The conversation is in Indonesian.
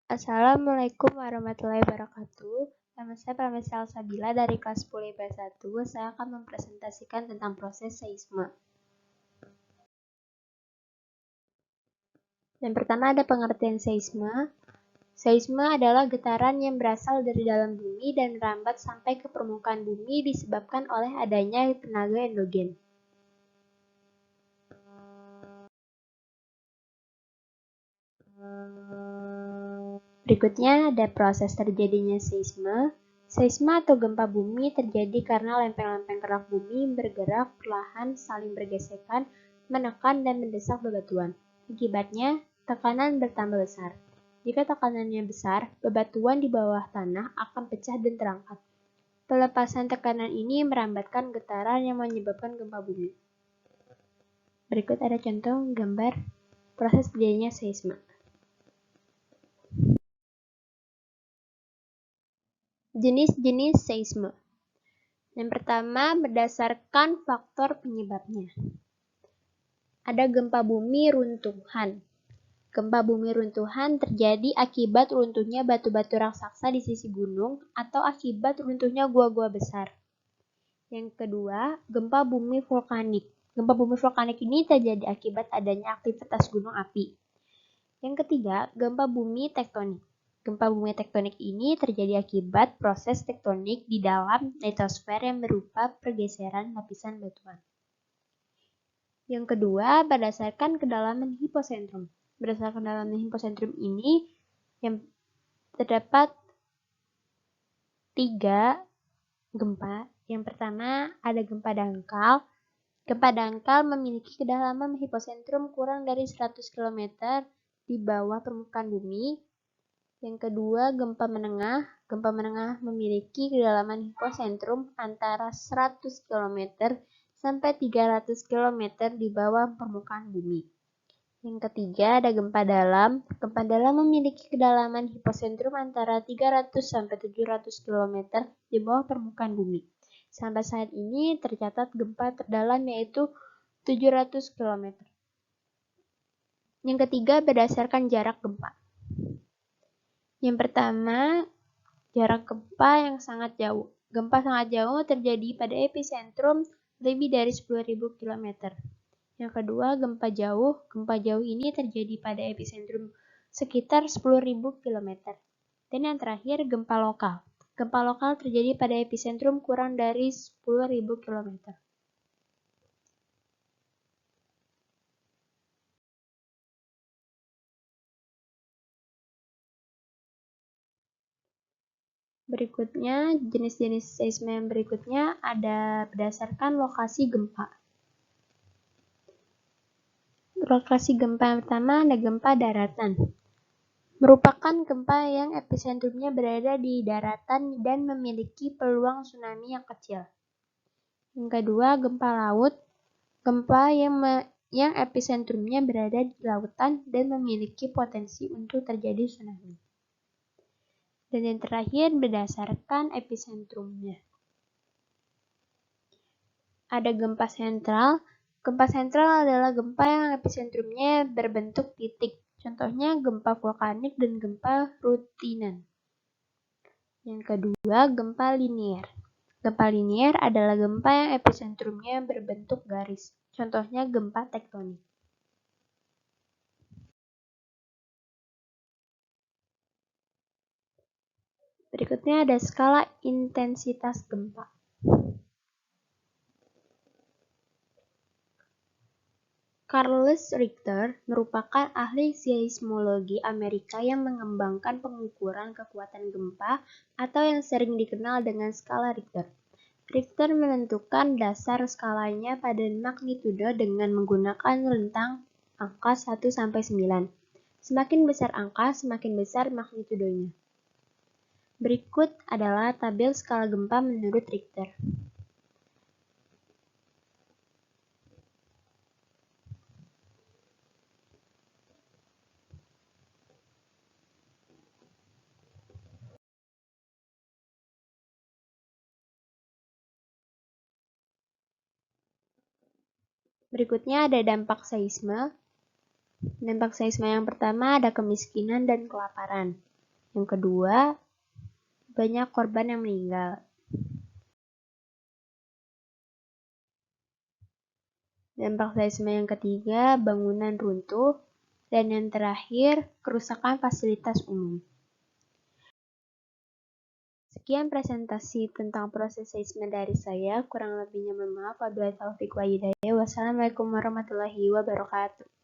Assalamualaikum warahmatullahi wabarakatuh. Nama saya Pramesha Salsabila dari kelas 10 IPS 1. Saya akan mempresentasikan tentang proses seisme. Yang pertama ada pengertian seisme. Seisme adalah getaran yang berasal dari dalam bumi dan merambat sampai ke permukaan bumi disebabkan oleh adanya tenaga endogen. Berikutnya ada proses terjadinya seisme. Seisme atau gempa bumi terjadi karena lempeng-lempeng kerak bumi bergerak perlahan, saling bergesekan, menekan dan mendesak bebatuan. Akibatnya, tekanan bertambah besar. Jika tekanannya besar, bebatuan di bawah tanah akan pecah dan terangkat. Pelepasan tekanan ini merambatkan getaran yang menyebabkan gempa bumi. Berikut ada contoh gambar proses terjadinya seisme. Jenis-jenis seisme. Yang pertama, berdasarkan faktor penyebabnya. Ada gempa bumi runtuhan. Gempa bumi runtuhan terjadi akibat runtuhnya batu-batu raksasa di sisi gunung atau akibat runtuhnya gua-gua besar. Yang kedua, gempa bumi vulkanik. Gempa bumi vulkanik ini terjadi akibat adanya aktivitas gunung api. Yang ketiga, gempa bumi tektonik. Gempa bumi tektonik ini terjadi akibat proses tektonik di dalam litosfer yang berupa pergeseran lapisan batuan. Yang kedua, berdasarkan kedalaman hiposentrum. Berdasarkan kedalaman hiposentrum ini yang terdapat 3 gempa. Yang pertama, ada gempa dangkal. Gempa dangkal memiliki kedalaman hiposentrum kurang dari 100 km di bawah permukaan bumi. Yang kedua, gempa menengah. Gempa menengah memiliki kedalaman hiposentrum antara 100 km sampai 300 km di bawah permukaan bumi. Yang ketiga, ada gempa dalam. Gempa dalam memiliki kedalaman hiposentrum antara 300 sampai 700 km di bawah permukaan bumi. Sampai saat ini tercatat gempa terdalam yaitu 700 km. Yang ketiga, berdasarkan jarak gempa. Yang pertama, jarak gempa yang sangat jauh. Gempa sangat jauh terjadi pada epicentrum lebih dari 10.000 km. Yang kedua, gempa jauh. Gempa jauh ini terjadi pada epicentrum sekitar 10.000 km. Dan yang terakhir, gempa lokal. Gempa lokal terjadi pada epicentrum kurang dari 10.000 km. Berikutnya, jenis-jenis seisme yang berikutnya ada berdasarkan lokasi gempa. Lokasi gempa yang pertama ada gempa daratan. Merupakan gempa yang episentrumnya berada di daratan dan memiliki peluang tsunami yang kecil. Yang kedua, gempa laut. Gempa yang episentrumnya berada di lautan dan memiliki potensi untuk terjadi tsunami. Dan yang terakhir, berdasarkan episentrumnya. Ada gempa sentral. Gempa sentral adalah gempa yang episentrumnya berbentuk titik. Contohnya gempa vulkanik dan gempa rutinan. Yang kedua, gempa linier. Gempa linier adalah gempa yang episentrumnya berbentuk garis. Contohnya gempa tektonik. Berikutnya ada skala intensitas gempa. Charles Richter merupakan ahli seismologi Amerika yang mengembangkan pengukuran kekuatan gempa atau yang sering dikenal dengan skala Richter. Richter menentukan dasar skalanya pada magnitudo dengan menggunakan rentang angka 1-9. Semakin besar angka, semakin besar magnitudonya. Berikut adalah tabel skala gempa menurut Richter. Berikutnya ada dampak seisme. Dampak seisme yang pertama ada kemiskinan dan kelaparan. Yang kedua, banyak korban yang meninggal. Dampak seisme yang ketiga, bangunan runtuh. Dan yang terakhir, kerusakan fasilitas umum. Sekian presentasi tentang proses seisme dari saya. Kurang lebihnya mohon maaf. Wabillahi taufiq wa hidayah. Wassalamualaikum warahmatullahi wabarakatuh.